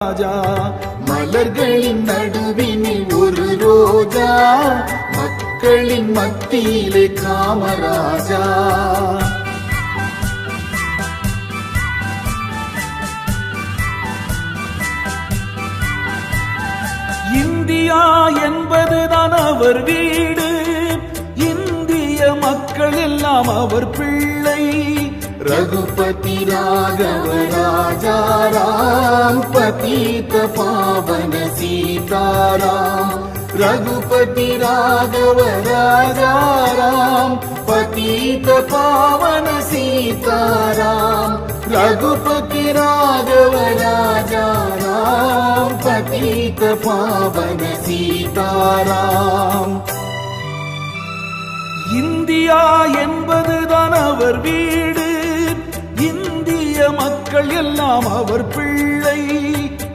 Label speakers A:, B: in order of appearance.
A: ராஜா மலர்களின் நடுவினில் ஒரு ரோஜா, மக்களின் மத்தியிலே காமராஜா. இந்தியா என்பதுதான் அவர் வீடு, இந்திய மக்கள் எல்லாம் அவர் பிள்ளை. रघुपति राघव राजा राम, पतित पावन सीताराम. रघुपति राघव राजा राम, पतित पावन सीताराम. रघुपति राघव राजा राम, पतित पावन सीताराम. இந்தியா என்பதுதான் அவர் வீடு, இந்திய மக்கள் எல்லாம் அவர் பிள்ளை.